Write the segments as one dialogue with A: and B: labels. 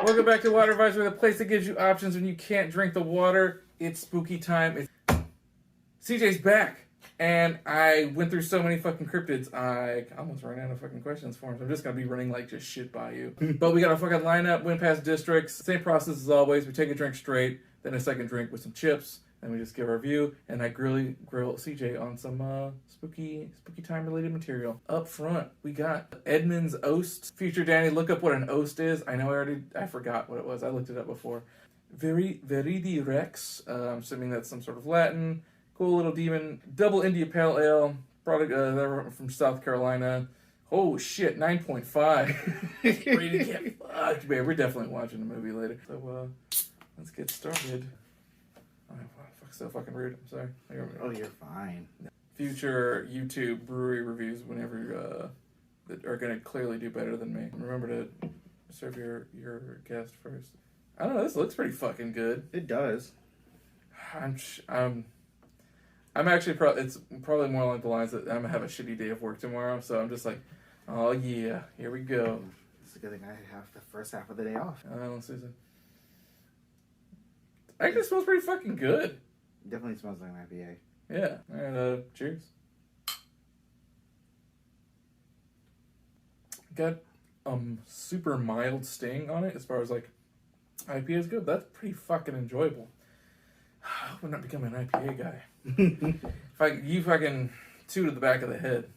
A: Welcome back to Water Advisory, the place that gives you options when you can't drink the water. It's spooky time. CJ's back. And I went through so many fucking cryptids, I almost ran out of fucking questions for him. So I'm just going to be running like just shit by you. But we got a fucking lineup, went past districts. Same process as always. We take a drink straight, then a second drink with some chips. Then we just give our review. And I grill CJ on some spooky time related material. Up front, we got Edmunds Oast. Future Danny, look up what an Oast is. I know I forgot what it was. I looked it up before. VIRIDI Rex. I'm assuming that's some sort of Latin. Cool little demon. Double India Pale Ale. Product from South Carolina. Oh shit, 9.5. Ready to get fucked, man. We're definitely watching the movie later. So let's get started. Oh, fuck, so fucking rude. I'm sorry.
B: Oh, you're fine.
A: Future YouTube brewery reviews whenever that are gonna clearly do better than me. Remember to serve your guest first. I don't know. This looks pretty fucking good.
B: It does.
A: I'm actually it's probably more along the lines that I'm gonna have a shitty day of work tomorrow, so I'm just like, oh yeah, here we go.
B: It's a good thing I have the first half of the day off.
A: Susan. Actually, it smells pretty fucking good.
B: Definitely smells like an IPA.
A: Yeah. All right, cheers. Got super mild sting on it as far as like IPAs go. That's pretty fucking enjoyable. I hope I'm not becoming an IPA guy. You fucking two to the back of the head.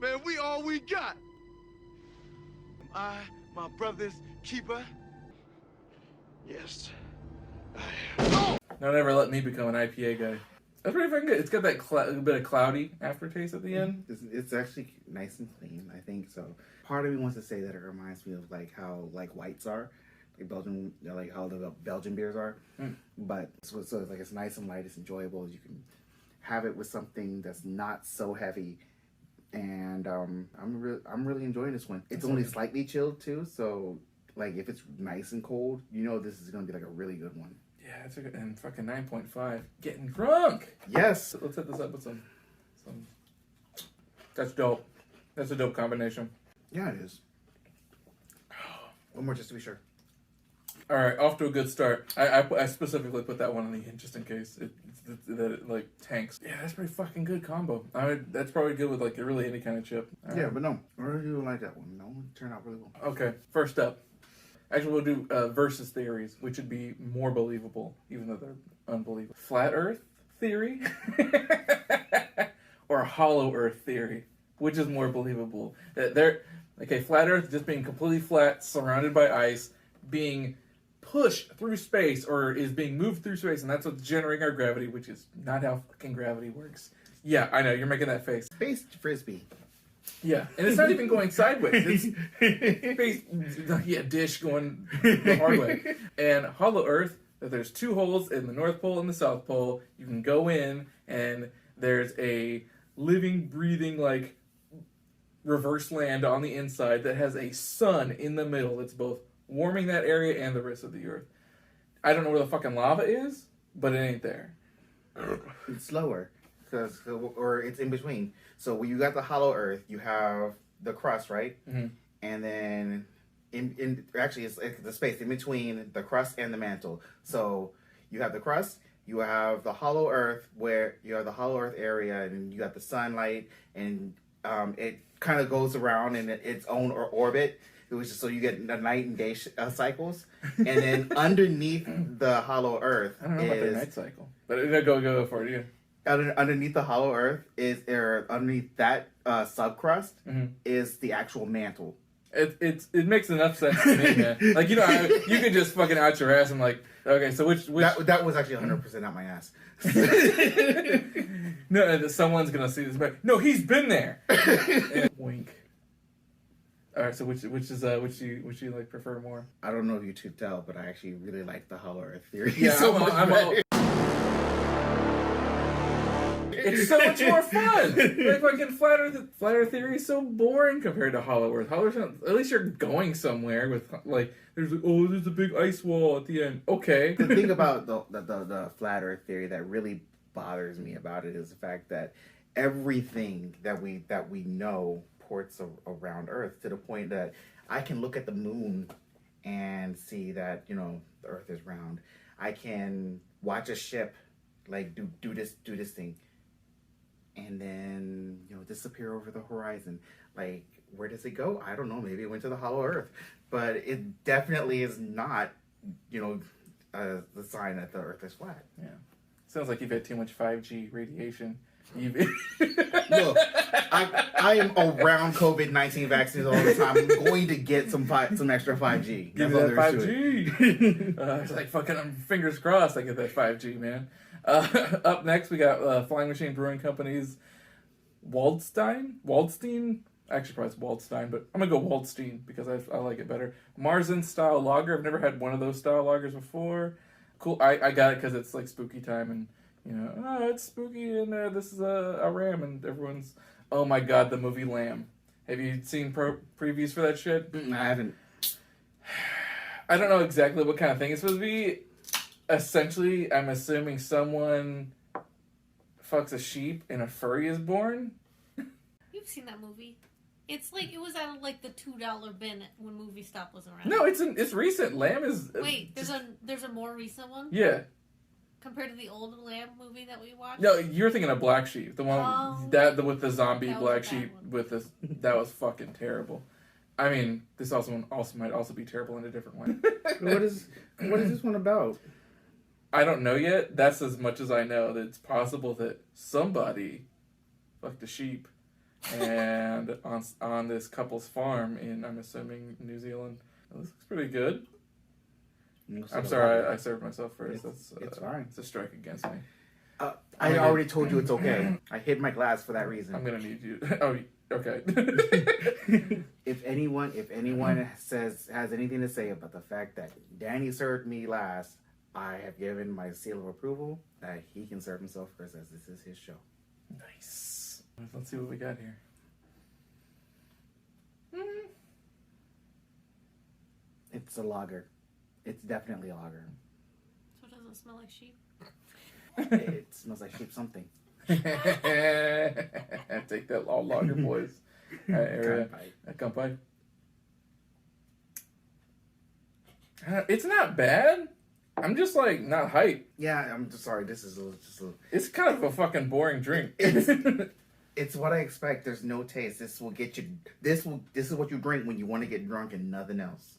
C: Man, we all we got. I, my brother's keeper. Yes.
A: Don't ever let me become an IPA guy. That's pretty fucking good. It's got that bit of cloudy aftertaste at the end.
B: It's actually nice and clean, I think so. Part of me wants to say that it reminds me of like how like whites are. Like Belgian, like how the Belgian beers are, but so like it's nice and light. It's enjoyable. You can have it with something that's not so heavy, and I'm really enjoying this one. It's only slightly chilled too, so like if it's nice and cold, you know this is gonna be like a really good one.
A: Yeah, it's a good, and fucking 9.5. Getting drunk.
B: Yes.
A: So let's hit this up with some. That's dope. That's a dope combination.
B: Yeah, it is. One more just to be sure.
A: All right, off to a good start. I specifically put that one on the end just in case it like tanks. Yeah, that's pretty fucking good combo. That's probably good with like really any kind of chip.
B: Yeah, but no, I really do like that one. That one turned out really well.
A: Okay, first up. Actually, we'll do versus theories, which would be more believable, even though they're unbelievable. Flat Earth theory or hollow Earth theory, which is more believable? Flat Earth just being completely flat, surrounded by ice, being pushed through space or is being moved through space, and that's what's generating our gravity, which is not how fucking gravity works. Yeah, I know, you're making that face.
B: Space frisbee.
A: Yeah, and it's not even going sideways. It's space, dish going the hard way. And hollow Earth, there's two holes in the North Pole and the South Pole. You can go in, and there's a living, breathing, like, reverse land on the inside that has a sun in the middle that's both warming that area and the rest of the Earth. I don't know where the fucking lava is, but it ain't there.
B: It's lower, or it's in between. So when you got the hollow Earth, you have the crust, right? Mm-hmm. And then actually it's the space in between the crust and the mantle. So you have the crust, you have the hollow Earth where you have the hollow Earth area, and you got the sunlight, and it kind of goes around in its own orbit. It was just so you get the night and day cycles, and then underneath the hollow Earth
A: I don't know about the night cycle, but go for it. Yeah.
B: Underneath the hollow Earth underneath that subcrust is the actual mantle.
A: It makes enough sense to me, man. Like you could just fucking out your ass and like, okay, so which...
B: That was actually 100% out my ass.
A: No, someone's gonna see this back. No, he's been there. And wink. All right, so which you like prefer more?
B: I don't know if you could tell, but I actually really like the hollow Earth theory.
A: Yeah, it's so much more fun. Like fucking flat Earth theory is so boring compared to hollow Earth. Hollow Earth, at least you're going somewhere with like there's a big ice wall at the end. Okay.
B: The thing about the flat Earth theory that really bothers me about it is the fact that everything that we know ports around Earth, to the point that I can look at the moon and see that, you know, the Earth is round. I can watch a ship like do this thing, and then, you know, disappear over the horizon. Like, where does it go? I don't know. Maybe it went to the hollow Earth, but it definitely is not, you know, the sign that the Earth is flat.
A: Yeah. Sounds like you've had too much 5G radiation.
B: Look, I am around COVID-19 vaccines all the time. I'm going to get some extra 5G.
A: Give me that 5G. It's like fucking, fingers crossed I get that 5G, man. Up next, we got Flying Machine Brewing Company's Waldstein. Actually, probably it's Waldstein, but I'm going to go Waldstein because I like it better. Marzen style lager. I've never had one of those style lagers before. Cool. I got it because it's like spooky time, and you know, oh, it's spooky, and this is a ram, and everyone's, oh my god, the movie Lamb. Have you seen previews for that shit?
B: I haven't.
A: I don't know exactly what kind of thing it's supposed to be. Essentially, I'm assuming someone fucks a sheep and a furry is born.
D: You've seen that movie. It's like, it was out of like the $2 bin when Movie Stop was around.
A: No, it's recent. Lamb is...
D: Wait, there's a more recent one?
A: Yeah.
D: Compared to the old Lamb movie that we watched?
A: No, you're thinking of Black Sheep. The one with the zombie Black Sheep
D: one.
A: with this. That was fucking terrible. I mean, this also might also be terrible in a different way.
B: What is this one about?
A: I don't know yet. That's as much as I know. That it's possible that somebody fucked a sheep, and on this couple's farm in, I'm assuming, New Zealand. This looks pretty good. I'm sorry, I served myself first.
B: It's fine.
A: It's a strike against me.
B: I already told you it's okay. I hid my glass for that reason.
A: I'm gonna need you. Oh, okay.
B: If anyone has anything to say about the fact that Danny served me last, I have given my seal of approval that he can serve himself first, as this is his show.
A: Nice. Let's see what we got here.
B: It's a lager. It's definitely a lager.
D: So it doesn't smell like sheep?
B: It smells like sheep something.
A: Take that, all lager boys. Area. Kanpai. It's not bad. I'm just like not hyped.
B: Yeah, I'm just sorry. This is just a.
A: It's kind of a fucking boring drink.
B: It's what I expect. There's no taste. This will get you. This is what you drink when you want to get drunk and nothing else.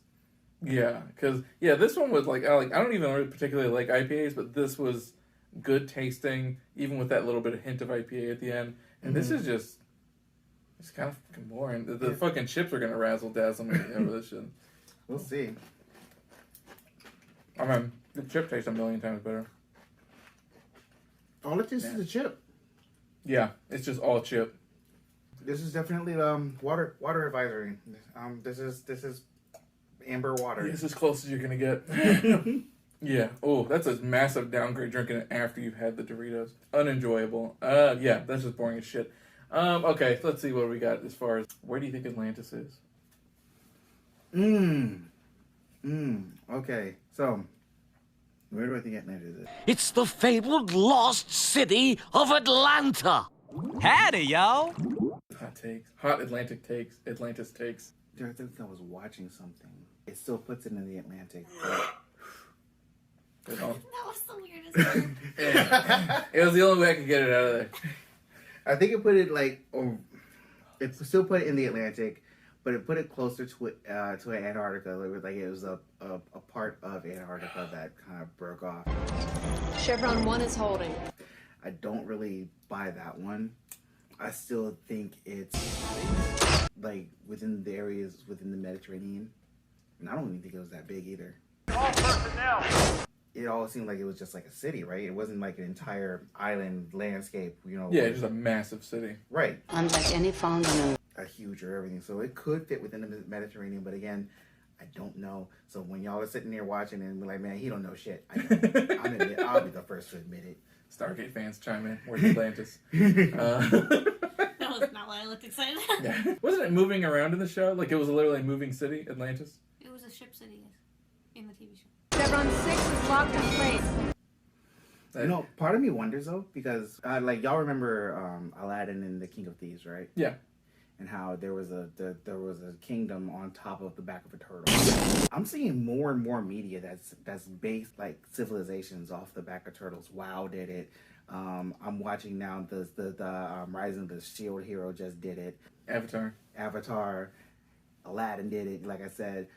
A: Yeah, because this one was like I don't even really particularly like IPAs, but this was good tasting, even with that little bit of hint of IPA at the end. And this is just, it's kind of fucking boring. The fucking chips are gonna razzle dazzle me over this shit.
B: We'll see.
A: I mean, the chip tastes a million times better.
B: All it is a chip.
A: Yeah, it's just all chip.
B: This is definitely water advisory. This is amber water.
A: Yeah, it's as close as you're gonna get. Yeah. Oh, that's a massive downgrade drinking it after you've had the Doritos. Unenjoyable. Yeah, that's just boring as shit. Okay, let's see what we got as far as, where do you think Atlantis is?
B: Okay, so where do I think Atlantis is?
E: It's the fabled lost city of Atlanta. Howdy, y'all.
A: Hot takes. Hot Atlantic takes. Atlantis takes.
B: I think I was watching something. It still puts it in the Atlantic.
D: That was the weirdest thing.
A: It was the only way I could get it out of there.
B: I think it put it like, it still put it in the Atlantic, but it put it closer to Antarctica. Like it was a part of Antarctica that kind of broke off.
F: Chevron 1 is holding.
B: I don't really buy that one. I still think it's like within the areas within the Mediterranean, and I don't even think it was that big either.
G: All personnel.
B: It all seemed like it was just like a city, right? It wasn't like an entire island landscape, you know.
A: Yeah, just a massive city.
B: Right.
F: Unlike any found in
B: A huge or everything. So it could fit within the Mediterranean, but again, I don't know. So when y'all are sitting there watching and be like, man, he don't know shit. I'll be the first to admit it.
A: Stargate fans chime in. Where's Atlantis?
D: That was not why I looked excited.
A: Yeah. Wasn't it moving around in the show? Like it was literally a moving city, Atlantis?
D: It was a ship city in the TV show.
F: Chevron 6 is locked in place.
B: You know, part of me wonders though, because like y'all remember Aladdin and the King of Thieves, right?
A: Yeah.
B: and how there was a kingdom on top of the back of a turtle. I'm seeing more and more media that's based like civilizations off the back of turtles. WoW did it. I'm watching now the Rising of the Shield Hero just did it. Avatar, Aladdin did it. Like I said,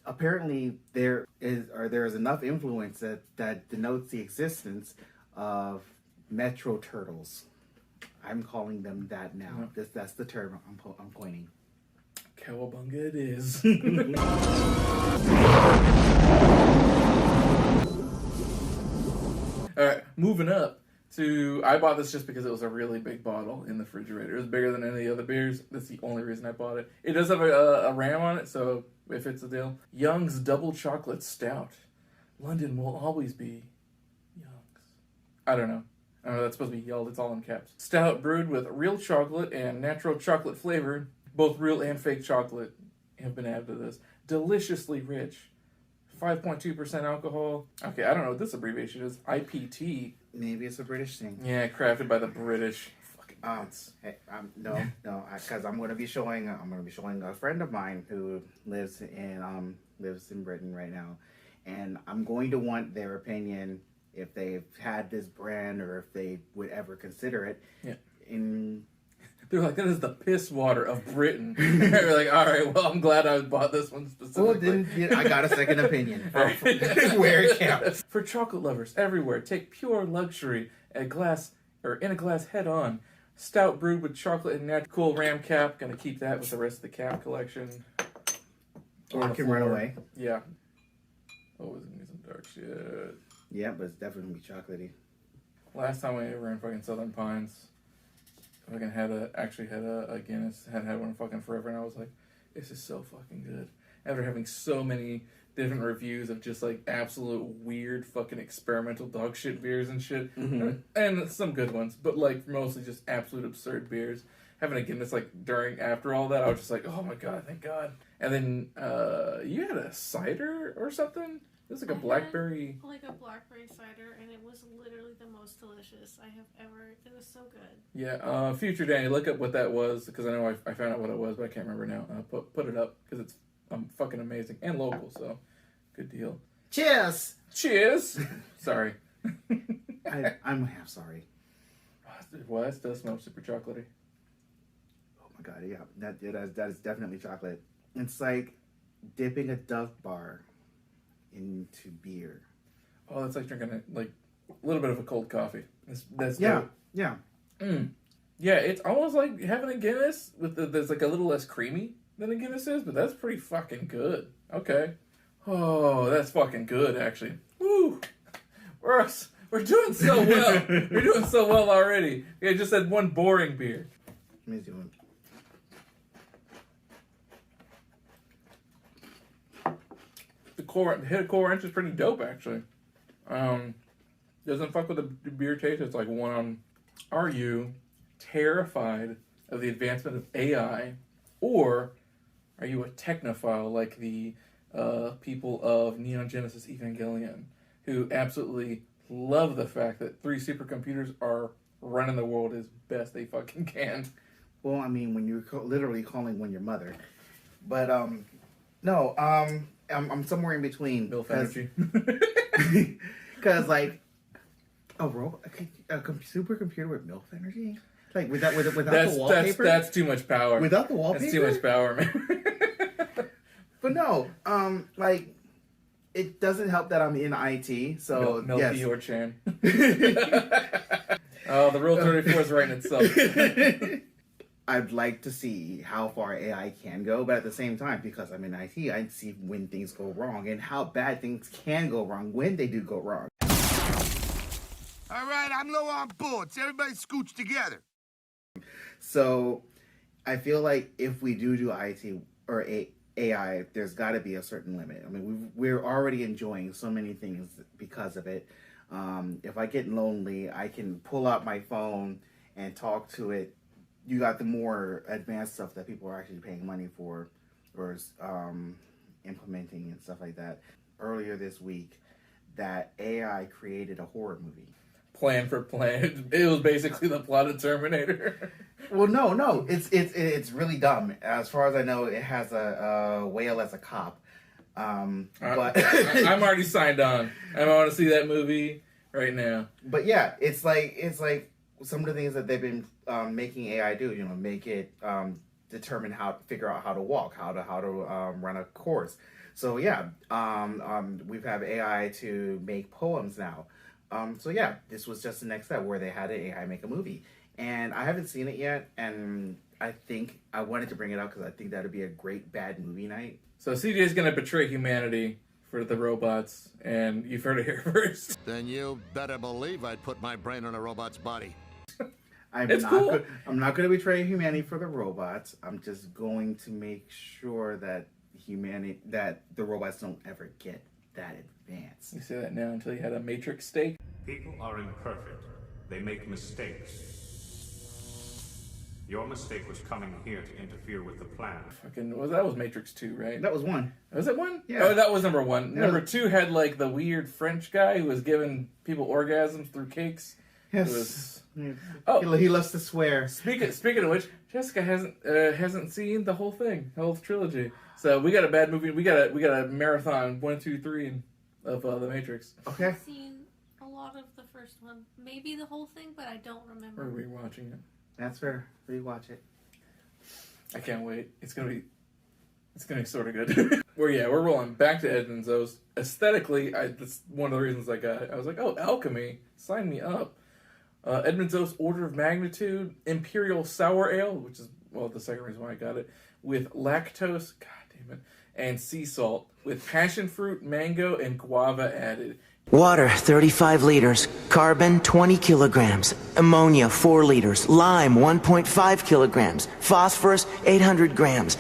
B: apparently there's enough influence that denotes the existence of Metro turtles. I'm calling them that now.
A: Yep.
B: That's the term I'm coining.
A: Cowabunga it is. All right, moving up to... I bought this just because it was a really big bottle in the refrigerator. It was bigger than any other beers. That's the only reason I bought it. It does have a ram on it, so if it's a deal. Young's Double Chocolate Stout. London will always be Young's. I don't know. That's supposed to be yelled. It's all in caps. Stout brewed with real chocolate and natural chocolate flavor. Both real and fake chocolate have been added to this. Deliciously rich. 5.2% alcohol. Okay, I don't know what this abbreviation is. IPT.
B: Maybe it's a British thing.
A: Yeah, crafted by the British. Fucking
B: hey, no, because I'm going to be showing a friend of mine who lives in Britain right now, and I'm going to want their opinion if they've had this brand or if they would ever consider it.
A: Yeah.
B: They're
A: like, that is the piss water of Britain. They're like, all right, well, I'm glad I bought this one specifically.
B: Well, then I got a second opinion from where it counts.
A: For chocolate lovers everywhere, take pure luxury in a glass head on. Stout brewed with chocolate and natural cool ram cap. Gonna keep that with the rest of the cap collection.
B: Or it can run away.
A: Yeah. Oh, it's gonna be some dark shit.
B: Yeah, but it's definitely gonna be chocolatey.
A: Last time we were in fucking Southern Pines, I had a Guinness, hadn't had one fucking forever, and I was like, this is so fucking good. After having so many different reviews of just like absolute weird fucking experimental dog shit beers and shit, and some good ones, but like mostly just absolute absurd beers. Having a Guinness after all that, I was just like, oh my god, thank god. And then you had a cider or something? It was like a blackberry...
D: Like a blackberry cider, and it was literally the most delicious I have ever... It was so good.
A: Yeah, future Danny, look up what that was, because I know I found out what it was, but I can't remember now. Put it up, because it's fucking amazing, and local, so good deal.
B: Cheers!
A: Cheers! Sorry.
B: I'm half sorry.
A: Well, that does smell super chocolatey.
B: Oh my god, yeah. That is definitely chocolate. It's like dipping a Dove bar into beer.
A: Oh, it's like drinking a little bit of a cold coffee. That's
B: yeah,
A: dope.
B: yeah.
A: Yeah, it's almost like having a Guinness there's like a little less creamy than a Guinness is, but that's pretty fucking good. Okay. Oh, that's fucking good, actually. Woo! We're doing so well. We're doing so well already. We just had one boring beer.
B: Let me do it.
A: The hit of core wrench is pretty dope, actually. Doesn't fuck with the beer taste. It's like one on. Are you terrified of the advancement of AI, or are you a technophile like the people of Neon Genesis Evangelion, who absolutely love the fact that 3 supercomputers are running the world as best they fucking can?
B: Well, I mean, when you're literally calling one your mother, but no, I'm somewhere in between.
A: MILF energy.
B: Because like a supercomputer with MILF energy, like without the wallpaper.
A: That's too much power.
B: Without the wallpaper,
A: that's too much power, man.
B: But no, like it doesn't help that I'm in IT. So
A: Milky
B: yes.
A: or Chan. Oh, the Rule 34 is writing itself.
B: I'd like to see how far AI can go, but at the same time, because I'm in IT, I see when things go wrong and how bad things can go wrong when they do go wrong.
C: All right, I'm low on bullets. Everybody scooch together.
B: So I feel like if we do IT or AI, there's got to be a certain limit. I mean, we're already enjoying so many things because of it. If I get lonely, I can pull out my phone and talk to it. You got the more advanced stuff that people are actually paying money for or implementing and stuff like that. Earlier this week, that AI created a horror movie.
A: plan for plan. It was basically the plot of Terminator.
B: Well, no, it's really dumb. As far as I know, it has a whale as a cop. But
A: I'm already signed on. I want to see that movie right now.
B: But yeah, it's like some of the things that they've been making AI do. You know, make it determine figure out how to walk, how to run a course. So yeah, we've had AI to make poems now. So yeah, this was just the next step where they had an AI make a movie. And I haven't seen it yet, and I think I wanted to bring it up because I think that would be a great bad movie night.
A: So CJ's going to betray humanity for the robots, and you've heard it here first.
G: Then you better believe I'd put my brain on a robot's body.
B: I'm not going to betray humanity for the robots. I'm just going to make sure that the robots don't ever get that advanced.
A: You say that now until you had a Matrix steak.
H: People are imperfect. They make mistakes. Your mistake was coming here to interfere with the plan.
A: That was Matrix 2, right?
B: That was 1.
A: Was it 1?
B: Yeah.
A: Oh, that was number 1.
B: Yeah.
A: Number 2 had like the weird French guy who was giving people orgasms through cakes.
B: Yes. He loves to swear.
A: Speaking of which, Jessica hasn't seen the whole thing, the whole trilogy. So we got a bad movie. We got a marathon 1, 2, 3 of the Matrix.
B: Okay.
D: I've seen a lot of the first one, maybe the whole thing, but I don't remember.
A: We're rewatching it.
B: That's fair. Rewatch it.
A: I can't wait. It's gonna be sort of good. We're rolling back to Edmunds. Oast. Aesthetically, that's one of the reasons I got it. I was like, oh, alchemy, sign me up. Edmunds Oast Order of Magnitude Imperial Sour Ale, which is the second reason why I got it, with lactose, god damn it, and sea salt with passion fruit, mango, and guava added.
I: Water, 35 liters. Carbon, 20 kilograms. Ammonia, 4 liters. Lime, 1.5 kilograms. Phosphorus, 800 grams.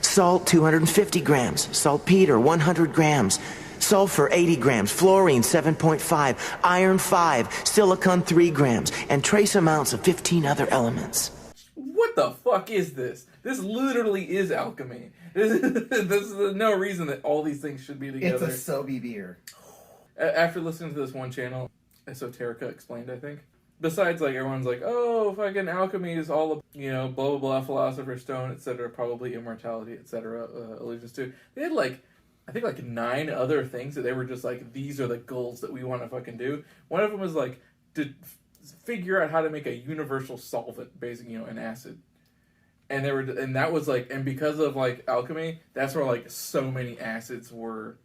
I: Salt, 250 grams. Saltpeter, 100 grams. Sulfur, 80 grams. Fluorine, 7.5. Iron, 5. Silicon, 3 grams. And trace amounts of 15 other elements.
A: What the fuck is this? This literally is alchemy. This is no reason that all these things should be together.
B: It's a Sobe beer.
A: After listening to this one channel, Esoterica Explained, I think. Besides, like, everyone's like, oh, fucking alchemy is all, blah, blah, blah, philosopher's stone, etc., probably immortality, etc., allusions to. They had, I think 9 other things that they were just like, these are the goals that we want to fucking do. One of them was, like, to figure out how to make a universal solvent, basically, an acid. And that was, like, and because of, like, alchemy, that's where, like, so many acids were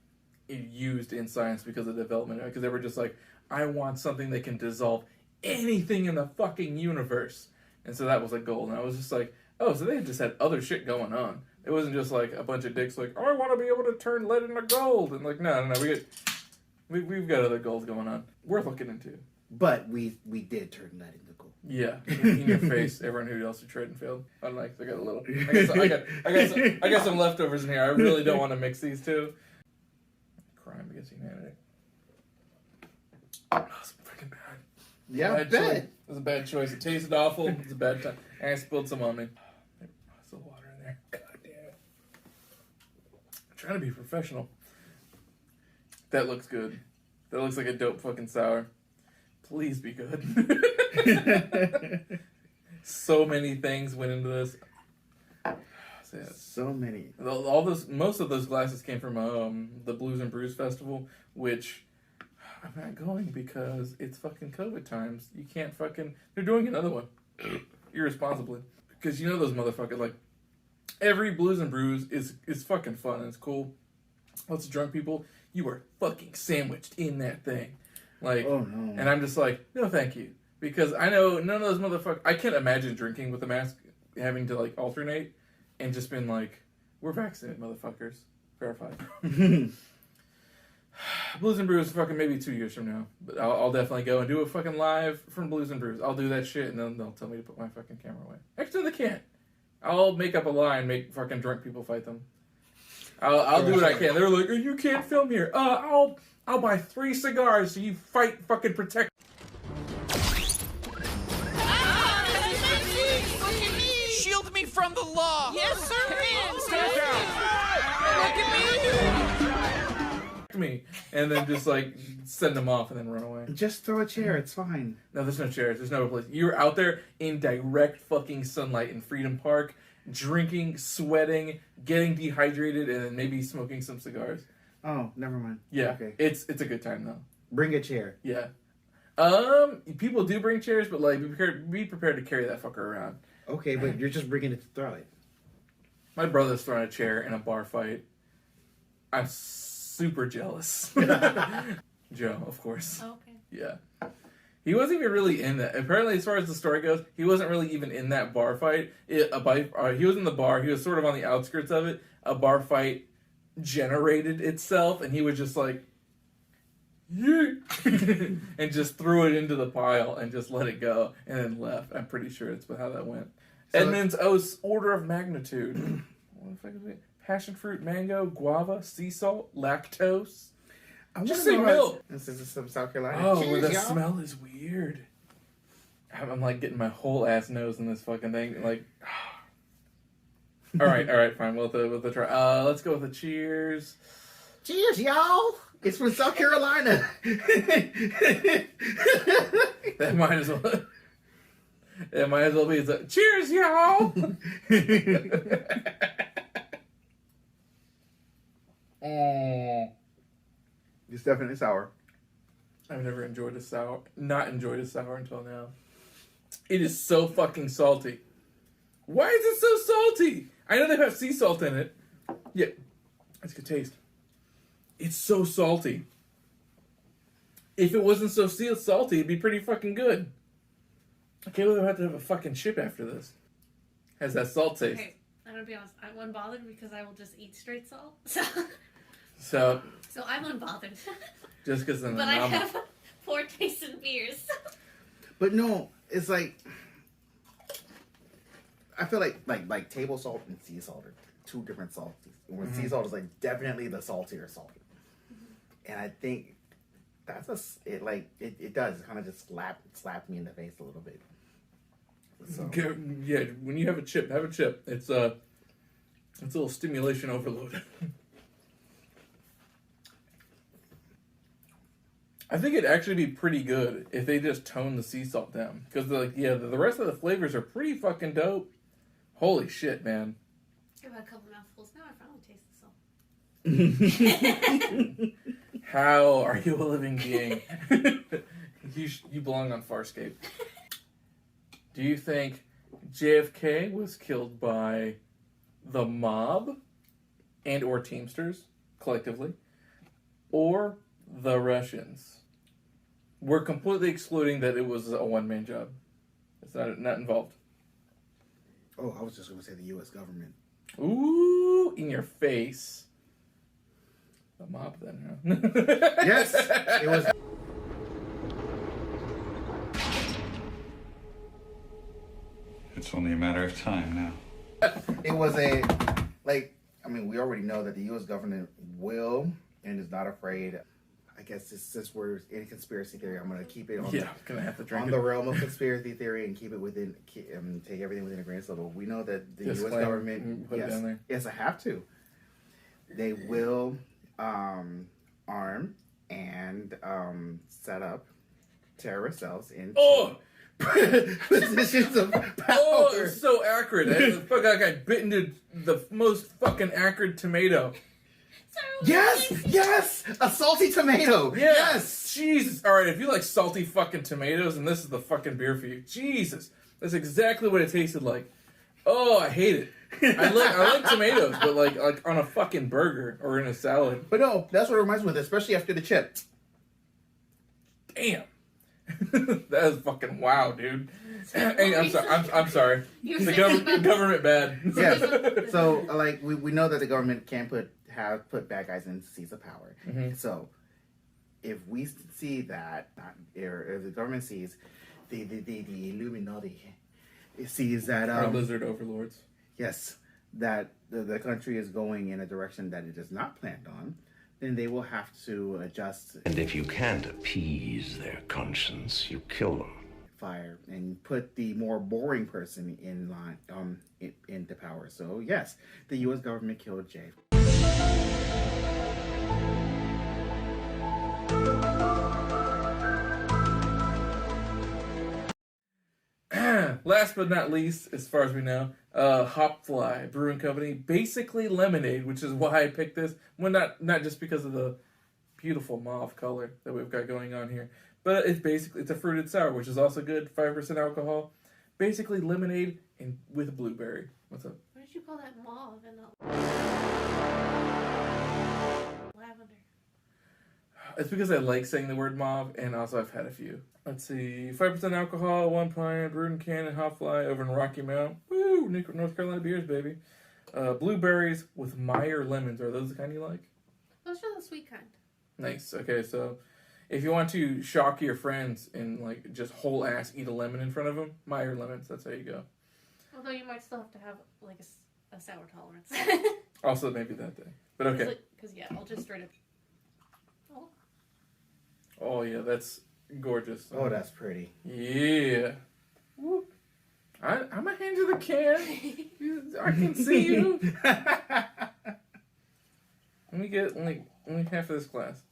A: used in science because of development, because they were just like, I want something that can dissolve anything in the fucking universe, and so that was a goal. And I was just like, oh, so they just had other shit going on. It wasn't just like a bunch of dicks like, oh, I want to be able to turn lead into gold, and like, no, we've got other goals going on. Worth looking into.
B: But we did turn lead into gold.
A: Yeah, in your face, everyone who else who tried and failed. Unlike, I got a little. I got some leftovers in here. I really don't want to mix these two. Crime against humanity. Oh, it's freaking bad.
B: Yeah,
A: bad choice. It was a bad choice. It tasted awful. It was a bad time. And I spilled some on me. There's still water in there. God damn it. I'm trying to be professional. That looks good. That looks like a dope fucking sour. Please be good. So many things went into this.
B: So many.
A: Most of those glasses came from the Blues and Brews Festival, which I'm not going because it's fucking COVID times. You can't fucking. They're doing another one irresponsibly because those motherfuckers, like, every Blues and Brews is fucking fun and it's cool. Lots of drunk people. You are fucking sandwiched in that thing, like. Oh no. And I'm just like, no, thank you, because I know none of those motherfuckers. I can't imagine drinking with a mask, having to like alternate. And just been like, we're vaccinated, motherfuckers. Verified. Blues and Brews, fucking maybe 2 years from now. But I'll definitely go and do a fucking live from Blues and Brews. I'll do that shit, and then they'll tell me to put my fucking camera away. Actually, they can't. I'll make up a lie and make fucking drunk people fight them. I'll do what I can. They're like, oh, you can't film here. I'll buy 3 cigars so you fight fucking protect.
E: Shield me from the law! Yes, sir!
C: Stand down!
E: Look at me!
A: me, and then just like send them off and then run away.
B: Just throw a chair. It's fine.
A: No, there's no chairs. There's no place. You're out there in direct fucking sunlight in Freedom Park, drinking, sweating, getting dehydrated, and then maybe smoking some cigars.
B: Oh, never mind.
A: Yeah,
B: Okay.
A: it's a good time though.
B: Bring a chair.
A: Yeah. People do bring chairs, but like be prepared to carry that fucker around.
B: Okay, but you're just bringing it to throw it.
A: My brother's throwing a chair in a bar fight. I'm super jealous. Joe, of course.
D: Okay.
A: Yeah. He wasn't even really in that. Apparently, as far as the story goes, he wasn't really even in that bar fight. He was in the bar. He was sort of on the outskirts of it. A bar fight generated itself, and he was just like, yeah, and just threw it into the pile and just let it go and then left. I'm pretty sure that's how that went. So, Edmunds Oast order of magnitude. What the fuck is it? Passion fruit, mango, guava, sea salt, lactose. Just say milk.
B: This is from South Carolina.
A: Oh,
B: Cheers,
A: the
B: y'all.
A: smell is weird. I'm like getting my whole ass nose in this fucking thing. Like, all right, fine. We'll try. Let's go with a cheers.
B: Cheers, y'all. It's from South Carolina.
A: That might as well. It might as well be. Cheers, y'all. Oh.
B: It's definitely sour.
A: I've never enjoyed a sour. Not enjoyed a sour until now. It is so fucking salty. Why is it so salty? I know they have sea salt in it. Yeah, it's a good taste. It's so salty. If it wasn't so salty, it'd be pretty fucking good. I can't believe I have to have a fucking chip after this. Has that salt taste?
D: Okay, I'm gonna be honest. I'm unbothered because I will just eat straight salt.
A: So
D: I'm unbothered.
A: Just because
D: But I have poor taste in beers.
B: But no, it's like I feel like table salt and sea salt are two different salts. When sea salt is like definitely the saltier salt, and I think that's it does kind of just slap me in the face a little bit. So.
A: Yeah, when you have a chip, have a chip. It's a little stimulation overload. I think it'd actually be pretty good if they just toned the sea salt down. Because, the rest of the flavors are pretty fucking dope. Holy shit, man.
D: I've had a couple mouthfuls now. I finally taste the salt.
A: How are you a living being? You belong on Farscape. Do you think JFK was killed by the mob and or Teamsters, collectively, or the Russians? We're completely excluding that it was a one-man job. It's not involved.
B: Oh, I was just going to say the U.S. government.
A: Ooh, in your face. The mob then, huh?
B: Yes, it was.
H: It's only a matter of time now.
B: It was we already know that the U.S. government will and is not afraid. I guess since we're in conspiracy theory, I'm going to keep it on,
A: gonna have to drink
B: on the realm of conspiracy theory and keep it within, take everything within a grain of salt. But we know that the U.S. government,
A: put it down there.
B: Yes, I have to. They will arm and set up terrorist cells in positions of power.
A: Oh, it's so acrid. I got bit into the most fucking acrid tomato.
B: Yes, a salty tomato.
A: Yeah.
B: Yes,
A: Jesus. All right, if you like salty fucking tomatoes, and this is the fucking beer for you, Jesus, that's exactly what it tasted like. Oh, I hate it. I like tomatoes, but like on a fucking burger or in a salad.
B: But no, that's what it reminds me of, especially after the chip.
A: Damn. That is fucking wow, dude. Hey, I'm sorry. The government bad.
B: Yes. So we know that the government can put bad guys in seats of power.
A: Mm-hmm.
B: So if we see that, or if the government sees the Illuminati sees that
A: Our lizard overlords.
B: Yes, that the country is going in a direction that it is not planned on, then they will have to adjust.
J: And if you can't appease their conscience, you kill them.
B: Fire and put the more boring person in line, into power. So yes, the U.S. government killed Jay.
A: Last but not least, as far as we know, Hopfly Brewing Company, basically lemonade, which is why I picked this. Well, not just because of the beautiful mauve color that we've got going on here, but it's a fruited sour, which is also good, 5% alcohol. Basically lemonade and with blueberry. What's up?
D: Why did you call that mauve and not lavender?
A: It's because I like saying the word mauve, and also I've had a few. Let's see, 5% alcohol, 1 pint, brewed in can and Hopfly over in Rocky Mount. Woo! North Carolina beers, baby. Blueberries with Meyer lemons. Are those the kind you like?
D: Those are the sweet kind.
A: Nice. Okay, so if you want to shock your friends and like just whole ass eat a lemon in front of them, Meyer lemons. That's how you go.
D: Although you might still have to have like a sour tolerance.
A: Also, maybe that day. But okay.
D: Because yeah, I'll just straight up. Oh.
A: Oh yeah, that's gorgeous.
B: Oh, that's pretty.
A: Yeah. Whoop. I'm gonna hand you the can. I can see you. Let me get only half of this glass.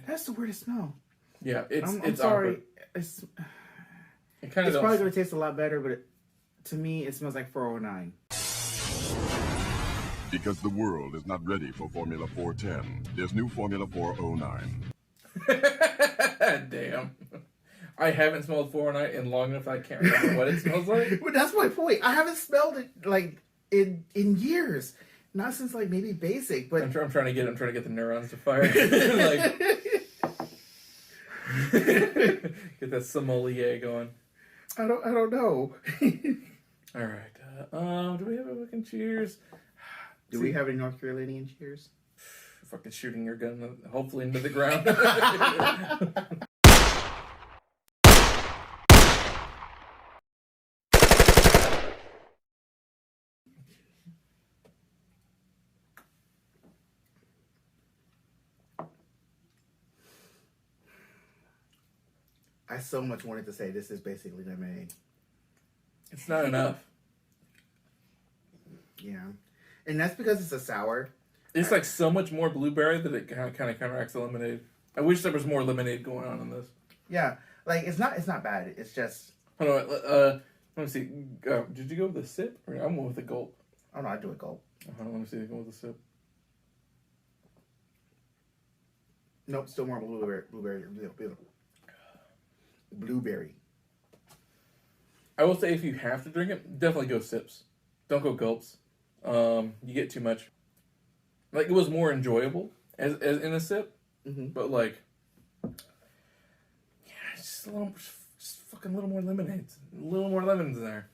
B: That's the weirdest smell.
A: Yeah,
B: I'm sorry. It's probably gonna taste a lot better, but to me, it smells like 409.
K: Because the world is not ready for Formula 410. There's new Formula 409.
A: Damn. I haven't smelled 409 in long enough I can't remember what it smells like.
B: But that's my point. I haven't smelled it like in years. Not since like maybe basic, but
A: I'm trying to get the neurons to fire. Get that sommelier going.
B: I don't know.
A: All right. Do we have a fucking cheers?
B: Do we have any North Carolinian cheers?
A: Fucking shooting your gun, hopefully into the ground.
B: I so much wanted to say this is basically lemonade.
A: It's not enough.
B: Yeah. And that's because it's a sour.
A: It's like so much more blueberry that it kind of counteracts the lemonade. I wish there was more lemonade going on in this.
B: Yeah. Like, it's not bad. It's just...
A: Hold on. Let me see. Did you go with a sip? Or I'm going with a gulp.
B: Oh, no, I do a gulp.
A: Let me see. Go with a sip.
B: Nope, still more blueberry.
A: I will say if you have to drink it, definitely go sips. Don't go gulps. You get too much. Like, it was more enjoyable as in a sip, but like, yeah, just fucking little more lemonades, a little more lemons in there.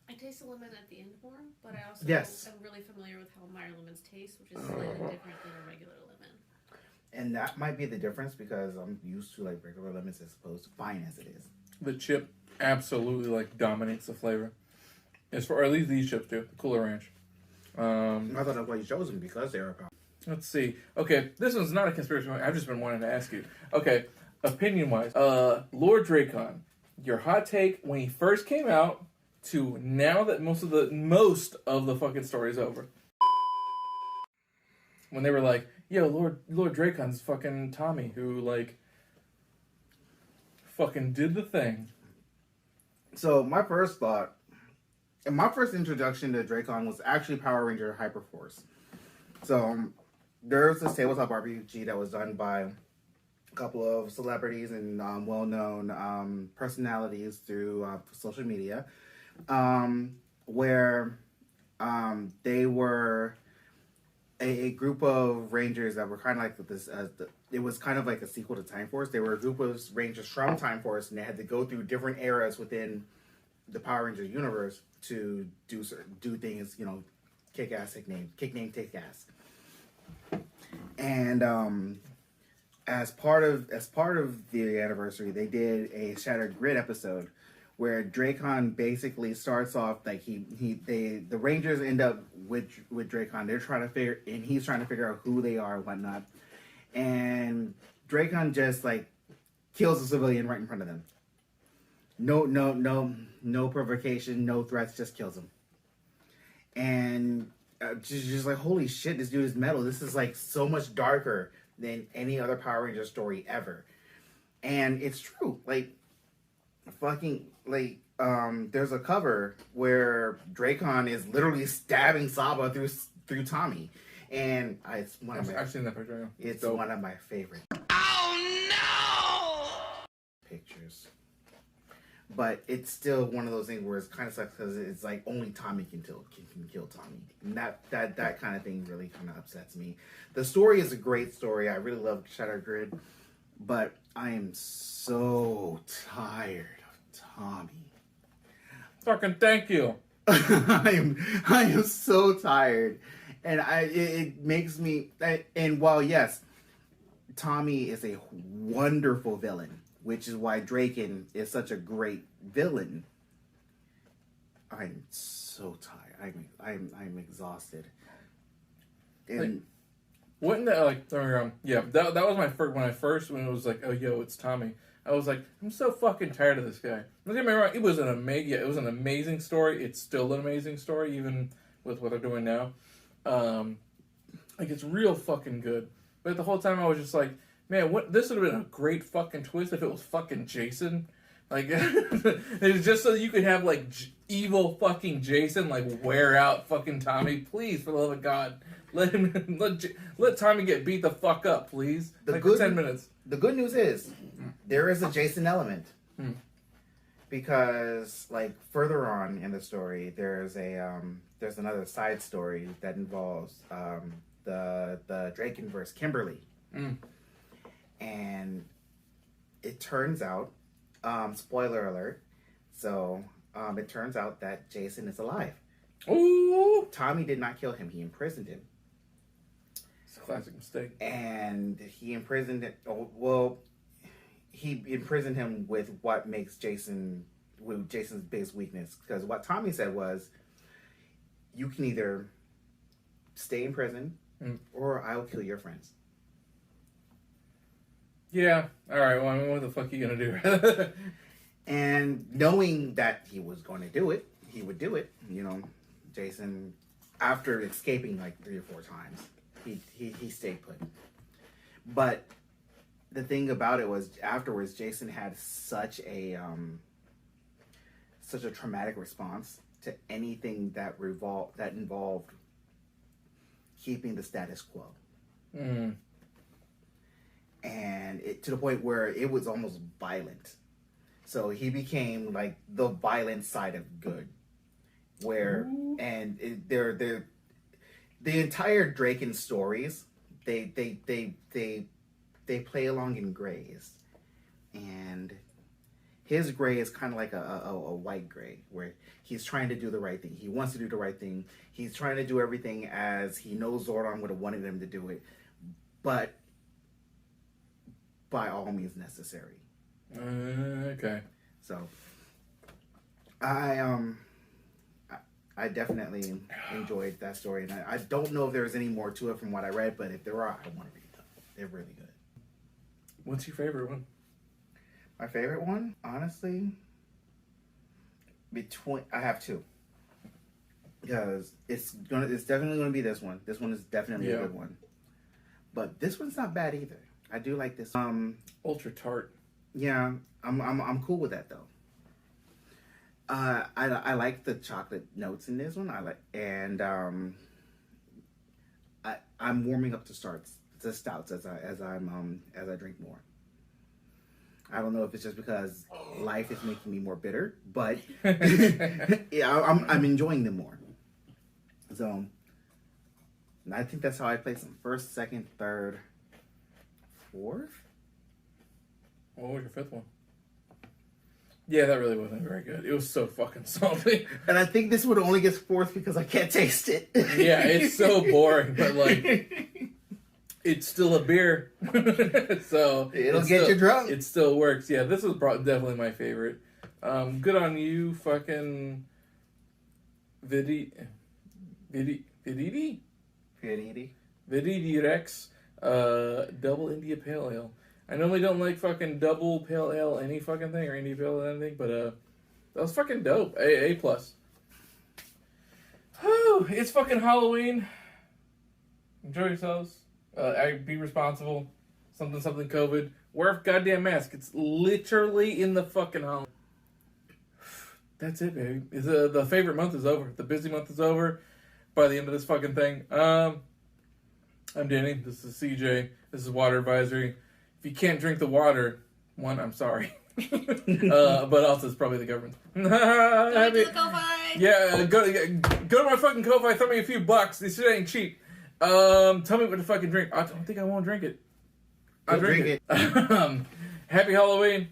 D: I taste the lemon at the end more, but I also am really familiar with how Meyer lemons taste, which is slightly different than a regular lemon.
B: And that might be the difference because I'm used to like regular lemons as opposed to fine as it is.
A: The chip absolutely like dominates the flavor. As for, or at least these chips do, the Cooler Ranch.
B: I thought that's why you chose them, because they were.
A: Let's see. Okay, this one's not a conspiracy. I've just been wanting to ask you. Okay, opinion-wise, Lord Drakon, your hot take when he first came out to now that most of the fucking story is over. When they were like, yo, Lord Drakon's fucking Tommy, who like fucking did the thing.
B: So my first thought. And my first introduction to Drakon was actually Power Ranger Hyperforce. So there's this tabletop RPG that was done by a couple of celebrities and well-known personalities through social media, where they were a group of Rangers that were kind of like this. It was kind of like a sequel to Time Force. They were a group of Rangers from Time Force, and they had to go through different eras within the Power Rangers universe to do things, kick ass, kick name, take ass. And as part of the anniversary, they did a Shattered Grid episode where Drakon basically starts off like the Rangers end up with Drakon. He's trying to figure out who they are and whatnot. And Drakon just like kills a civilian right in front of them. No provocation, no threats, just kills him. And just like, holy shit, this dude is metal. This is like so much darker than any other Power Ranger story ever. And it's true. Like, fucking, like, there's a cover where Drakon is literally stabbing Saba through Tommy. And it's one of my...
A: I've seen that picture.
B: It's one of my favorite. Pictures. But it's still one of those things where it's kind of sucks because it's like only Tommy can kill Tommy. And that kind of thing really kind of upsets me. The story is a great story. I really love Shadow Grid. But I am so tired of Tommy.
A: Fucking thank you.
B: I am so tired. And it makes me... And while, yes, Tommy is a wonderful villain, which is why Drakon is such a great villain, I'm so tired. I'm exhausted. And
A: wouldn't that like that was my first when it was like, oh yo, it's Tommy. I was like, I'm so fucking tired of this guy. Don't get me wrong, it was an amazing story. It's still an amazing story, even with what they're doing now. Like it's real fucking good. But the whole time I was just like, man, this would have been a great fucking twist if it was fucking Jason. Like, it's just so you could have, like, evil fucking Jason, like, wear out fucking Tommy. Please, for the love of God. Let Tommy get beat the fuck up, please. For 10 minutes.
B: The good news is, there is a Jason element. Because, like, further on in the story, there's another side story that involves the Drakon versus Kimberly. And it turns out, spoiler alert, so it turns out that Jason is alive.
A: Ooh!
B: Tommy did not kill him. He imprisoned him.
A: It's a classic mistake.
B: And he imprisoned him. He imprisoned him with what makes Jason's biggest weakness. Because what Tommy said was, you can either stay in prison or I will kill your friends.
A: Yeah. All right. Well, I mean, what the fuck are you gonna do?
B: And knowing that he was going to do it, he would do it. You know, Jason, after escaping like 3 or 4 times, he stayed put. But the thing about it was, afterwards, Jason had such a traumatic response to anything that involved keeping the status quo. And to the point where it was almost violent. So he became like the violent side of good. The entire Drakon stories, they play along in grays. And his gray is kind of like a white gray, where he's trying to do the right thing. He wants to do the right thing. He's trying to do everything as he knows Zordon would have wanted him to do it. But by all means necessary.
A: Okay.
B: So, I definitely enjoyed that story, and I don't know if there's any more to it from what I read, but if there are, I want to read them. They're really good.
A: What's your favorite one?
B: My favorite one, honestly, I have 2. Because it's definitely gonna be this one. This one is definitely a good one. But this one's not bad either. I do like this.
A: Ultra tart.
B: Yeah, I'm cool with that though. I like the chocolate notes in this one. I'm warming up to stouts as I drink more. I don't know if it's just because life is making me more bitter, but yeah, I'm enjoying them more. So I think that's how I place them: 1st, 2nd, 3rd, 4th.
A: What was your 5th one? Yeah, that really wasn't very good. It was so fucking salty.
B: And I think this one only gets 4th because I can't taste it.
A: Yeah, it's so boring, but like, it's still a beer. So
B: it'll get you drunk.
A: It still works. Yeah, this was definitely my favorite. Good on you, fucking VIRIDI Rex, Double India Pale Ale. I normally don't like fucking double pale ale any fucking thing or India Pale Ale anything, but that was fucking dope. A+. Whew, it's fucking Halloween. Enjoy yourselves. Be responsible. Something COVID. Wear a goddamn mask. It's literally in the fucking home. That's it, baby. The favorite month is over. The busy month is over. By the end of this fucking thing. I'm Danny. This is CJ. This is Water Advisory. If you can't drink the water, one, I'm sorry. But also it's probably the government.
D: Go to the Ko-Fi.
A: Yeah, go to my fucking Ko-Fi. Throw me a few bucks. This shit ain't cheap. Tell me what to fucking drink. I don't think I won't drink it. I'll drink it. Happy Halloween.